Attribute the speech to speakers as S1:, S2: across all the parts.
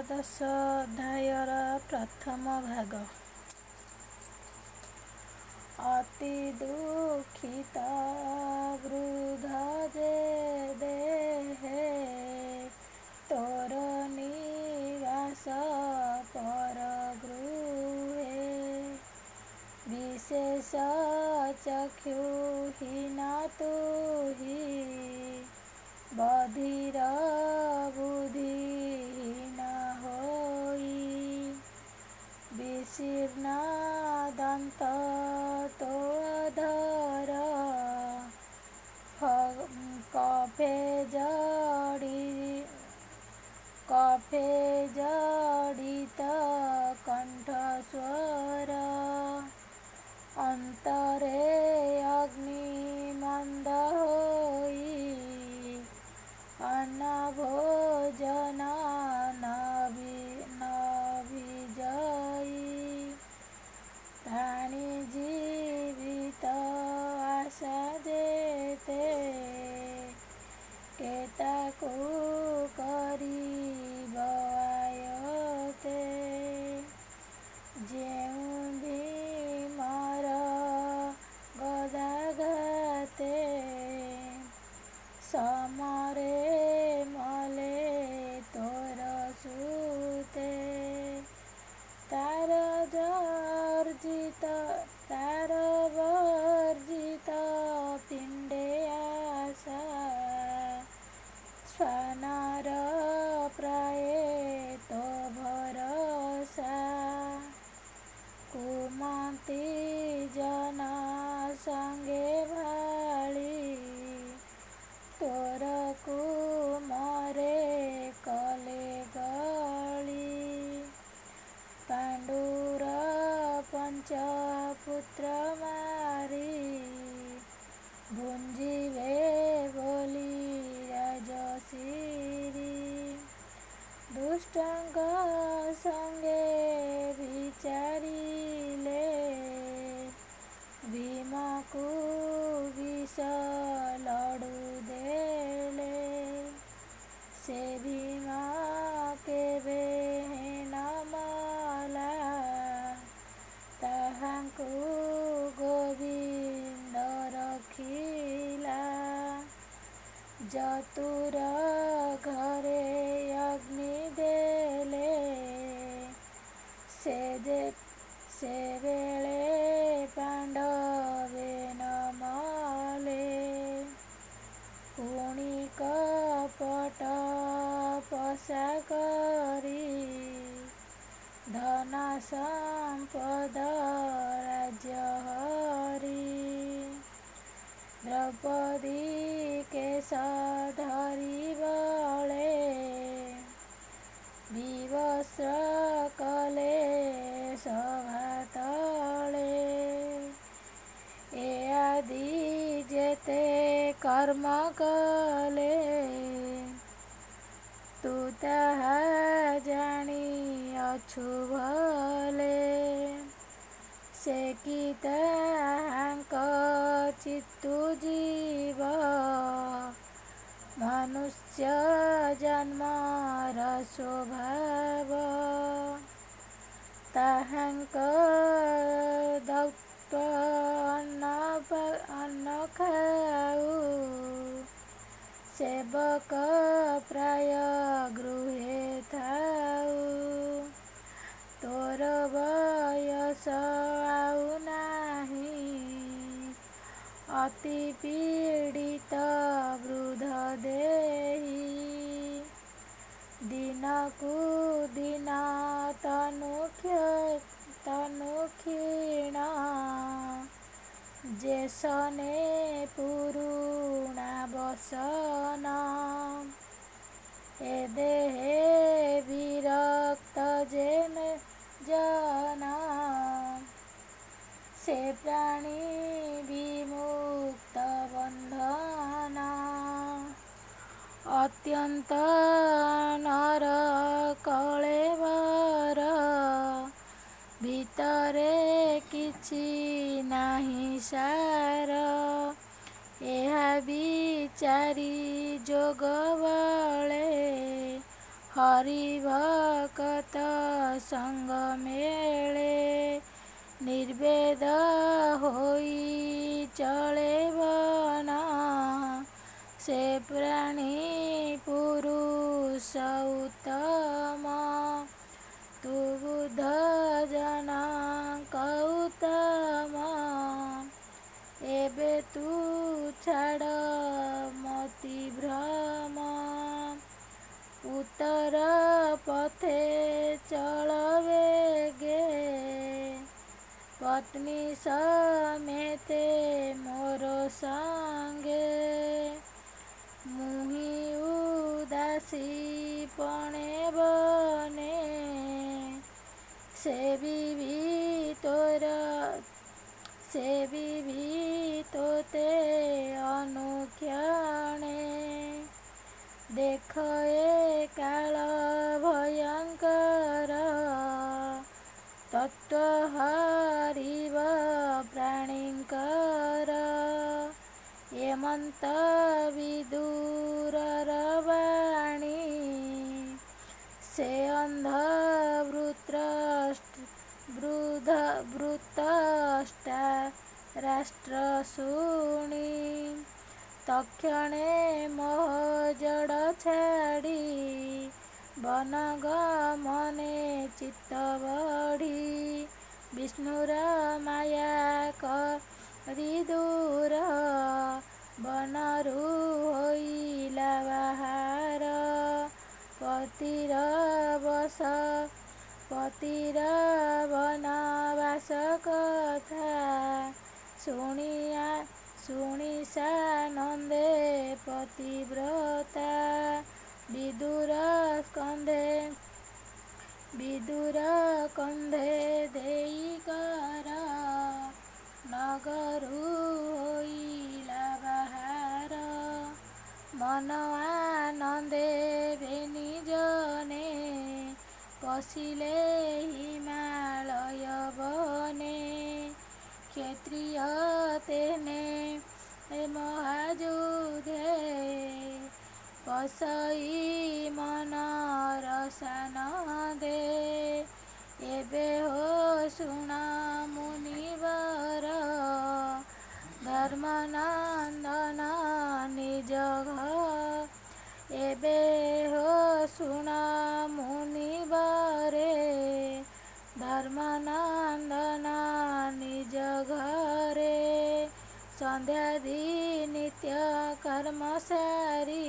S1: ଏକାଦଶ ଅଧ୍ୟାୟର ପ୍ରଥମ ଭାଗ। ଅତି ଦୁଃଖିତ ବୃଦ୍ଧ ଯେ ଦେହେ ତୋର ନିବାସ ପରଗୃହେ, ବିଶେଷ ଚକ୍ଷୁହୀନ ତୁହି ବଧିର ବୁଦ୍ଧିହୀନ ହୋଇ, ବିଶୀର୍ଣ୍ଣ ଦନ୍ତ ତୋ ଅଧର କଫେ ଜଡ଼ିତ କଣ୍ଠସ୍ୱର, ଅନ୍ତରେ ଅଗ୍ନିମନ୍ଦ ହୋଇ, ଅନ୍ନଭୋଜନ ନଭିଜଇ, ପ୍ରାଣୀ ଜୀବିତ ଆଶା ଯେତେ, କେତାକୁ କରିବ ଆୟତେ। ଯେଉଁ ଭୀମର ଗଦାଘାତେ, ସମରେ ମଲେ ତୋର ସୁତେ, ତାର ବର୍ଜିତ ପିଣ୍ଡେ ଆଶା, ଶ୍ୱାନର ପ୍ରାୟେ ତୋ ଭରସା। କୁମନ୍ତି ଜନ ସଙ୍ଗେ ଭାଳି, ତୋର କୁମରେ କଲେ ଗଳି, ପାଣ୍ଡୁର ପଞ୍ଚପୁତ୍ର ମାରି, ଭୁଞ୍ଜିବେ ବୋଲି ରାଜଶିରୀ। ଦୁଷ୍ଟଙ୍କ ସଙ୍ଗେ ବିଚାରିଲେ, ଭୀମକୁ ବିଷ ଲଡୁ ଦେଲେ, ସେ ଭୀମ କେବେ ନ ମଲା, ତାହାଙ୍କୁ ଗୋବିନ୍ଦ ରଖିଲା। ଯତୁର ଘରେ ଅଗ୍ନି ଦେଲେ, ସେବେଳେ ପାଣ୍ଡବେ ନ ମଲେ, ପୁଣି କପଟ ପଶା କରି, ଧନ ସମ୍ପଦ ରାଜ୍ୟ ହରି, ଦ୍ରୌପଦୀ କେଶ ଧରି ବଳେ, ବିବସ୍ତ୍ର କଲେ ସଭା ତଳେ। ଏ ଆଦି ଯେତେ କର୍ମ କଲେ, ତୁ ତାହା ଜାଣିଅଛୁ ଭଲେ, ସେ କି ତାହାଙ୍କ ଚିତ୍ତୁ ଜୀବ, ମନୁଷ୍ୟ ଜନ୍ମର ସ୍ୱଭାବ। ତାହାଙ୍କ ଦୈତ୍ୟ ଅନ୍ନ ଖାଉ, ସେବକ ପ୍ରାୟ ଗୃହେ ଥାଉ, ତୋର ବୟସ ଆଉ ନାହିଁ, ଅତି ପୀଡ଼ିତ ବୃଦ୍ଧ ଦେହି, ଦିନକୁ ଦିନ ତନୁ କ୍ଷୀଣ, ଯେସନେ ପୁରୁଣା ବସନ, ଏ ଦେହେ ବିରକ୍ତ ଯେ ଜନ, ସେ ପ୍ରାଣୀ ବିମୁକ୍ତ ବନ୍ଧନ। ଅତ୍ୟନ୍ତ ନର କଳେବର, ଭିତରେ କିଛି ନାହିଁ ସାର, ଏହା ବିଚାରି ଯୋଗ ବଳେ, ହରିଭକତ ସଙ୍ଗ ମେଳେ ନିର୍ବେଦ ହୋଇ ଚଳେ ବନ ସେ ପ୍ରାଣୀ ପୁରୁଷ ଉତ୍ତମ ତୁ ବୁଦ୍ଧ ଜନକ ଉତ୍ତମ ଏବେ ତୁ ଛାଡ଼ ମତି ଭ୍ରମ ଉତ୍ତର ପଥେ ଚଳ ବେଗେ ପତ୍ନୀ ସମେତେ ମୋର ସଙ୍ଗେ ମୁହିଁ ଉଦାସୀ ପଣେ ବନେ ସେ ବିବି ତୋତେ ଅନୁକ୍ଷଣେ ଦେଖ ଏ କାଳ ଭୟଙ୍କର ତତ୍ତ୍ୱ ହରିବ ପ୍ରାଣୀଙ୍କର ଏମନ୍ତ ବିଦୁରର ବାଣୀ ସେ ଅନ୍ଧ ବୃତଷ୍ଟା ରାଷ୍ଟ୍ର ଶୁଣି ତକ୍ଷଣେ ମୋହ ଜଡ଼ ଛାଡ଼ି ବନ ଗମନେ ଚିତ୍ତ ବଢ଼ି ବିଷ୍ଣୁର ମାୟା କରି ଦୂର ବନରୁ ହୋଇଲା ବାହାର ପତିର ବନବାସ କଥା ଶୁଣି ସାନନ୍ଦେ ପତିବ୍ରତା ବିଦୁର କନ୍ଧେ ଦେଇ କର ନଗରୁ ହୋଇଲା ବାହାର ମନ ଆନନ୍ଦେ ବେନି ଜନେ ପଶିଲେ ହିମାଳୟ ବନେ କ୍ଷତ୍ରିୟ ତେନେ ମହାଯୁଧେ ପଶଇ ମନ ରସାନନ୍ଦେ ଏବେ ହୋ ଶୁଣ ମୁନିବର ଧର୍ମନନ୍ଦନ ନିଜ ଏବେ ହୋ ଶୁଣ ମୁନିବରେ ଧର୍ମନନ୍ଦନ ନିଜ ଘରେ ସନ୍ଧ୍ୟାଦି ନିତ୍ୟ କର୍ମ ସାରି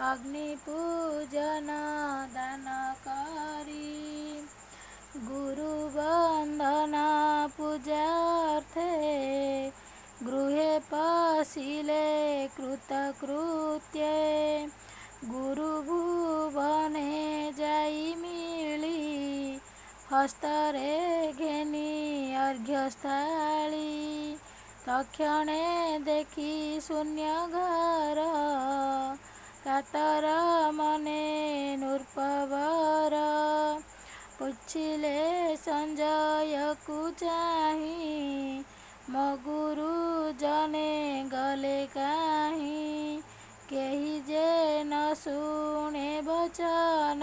S1: ଅଗ୍ନି ପୂଜନ ଦାନ କରି ଗୁରୁ ବନ୍ଦନ ପୂଜାର୍ଥେ ଗୃହେ ପଶିଲେ କୃତକୃତ୍ୟେ ଗୁରୁ ଭୁବନେ ଯାଇ ମିଳି ହସ୍ତରେ ଘେନି ଅର୍ଘ୍ୟସ୍ଥାଳି ତକ୍ଷଣେ ଦେଖି ଶୂନ୍ୟ ଘର କାତର ମନେ ନୃପବର ପୁଛିଲେ ସଞ୍ଜୟକୁ ଚାହିଁ ମୋ ଗୁରୁ ଜନେ ଗଲେ କାହିଁ କେହି ଯେ ନ ଶୁଣେ ବଚନ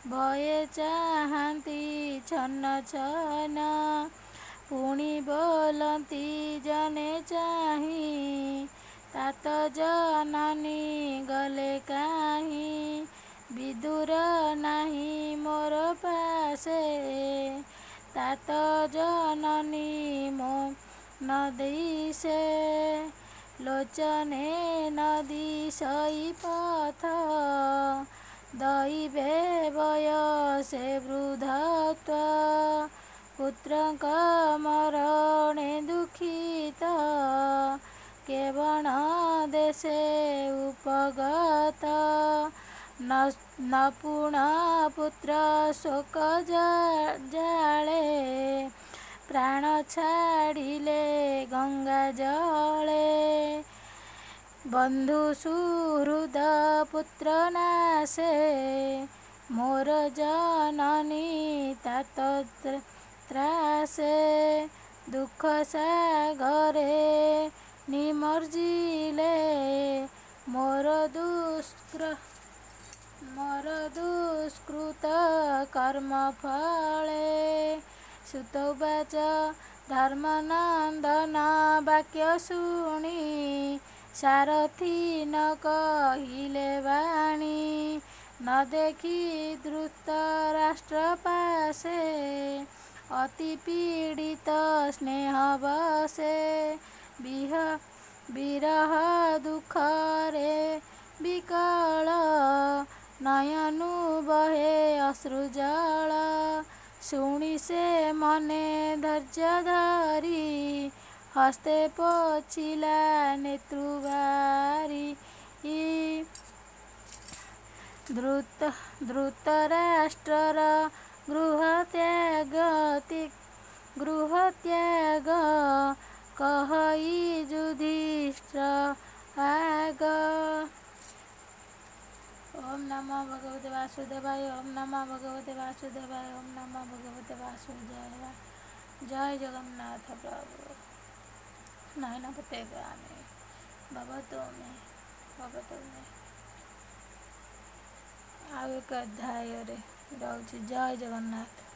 S1: ଭୟେ ଚାହାନ୍ତି ଛନ୍ନ ଛନ୍ନ ପୁଣି ବୋଲନ୍ତି ଜନେ ଚାହିଁ ତାତ ଜନନୀ ଗଲେ କାହିଁ ବିଦୁର ନାହିଁ ମୋର ପାଶେ ତାତ ଜନନୀ ମୋ ନ ଦିଶେ ଲୋଚନେ ନ ଦିଶଇ ପଥ ଦଇବେ ବୟସେ ବୃଦ୍ଧତ୍ୱ ପୁତ୍ରଙ୍କ ମରଣେ ଦୁଃଖିତ କେବଳ ଦେଶେ ଉପଗତ ନପୁଣ ପୁତ୍ର ଶୋକ ଜାଳେ ପ୍ରାଣ ଛାଡ଼ିଲେ ଗଙ୍ଗା ଜଳେ ବନ୍ଧୁ ସୁହୃଦ ପୁତ୍ର ନାଶେ ମୋର ଜନନୀ ତାତ ତ୍ରାସେ ଦୁଃଖ ସାଗରେ ନିମଜ୍ଜିଲେ ମୋର ମୋର ଦୁଷ୍କୃତ କର୍ମ ଫଳେ। ସୁତବାଚ ଧର୍ମନନ୍ଦନ ବାକ୍ୟ ଶୁଣି ସାରଥି ନ କହିଲେ ବାଣୀ। ନ ଦେଖି ଧୃତରାଷ୍ଟ୍ର ପାଶେ ଅତି ପୀଡ଼ିତ ସ୍ନେହ ବଶେ। ବିରହ ଦୁଃଖରେ ବିକଳ ନୟନୁ ବହେ ଅଶ୍ରୁ ଜଳ। ଶୁଣି ସେ ମନେ ଧୈର୍ଯ୍ୟ ଧରି ହସ୍ତେ ପୋଛିଲା ନେତୃବାରି। ଧୃତରାଷ୍ଟ୍ରର ଗୃହତ୍ୟାଗ କହଇ ଯୁଧିଷ୍ଠିର ଆଗ। ଓମ୍ ନମୋ ଭଗବତେ ବାସୁଦେବାୟ। ଓମ୍ ନମୋ ଭଗବତେ ବାସୁଦେବାୟ। ଓମ୍ ନମୋ ଭଗବତେ ବାସୁଦେବାୟ। ଜୟ ଜଗନ୍ନାଥ ପ୍ରଭୁ। ନୟନ ପତେ ଗାମି ଭବତୁ ମେ। ଆଉ ଏକ ଅଧ୍ୟାୟରେ ରହୁଛି। ଜୟ ଜଗନ୍ନାଥ।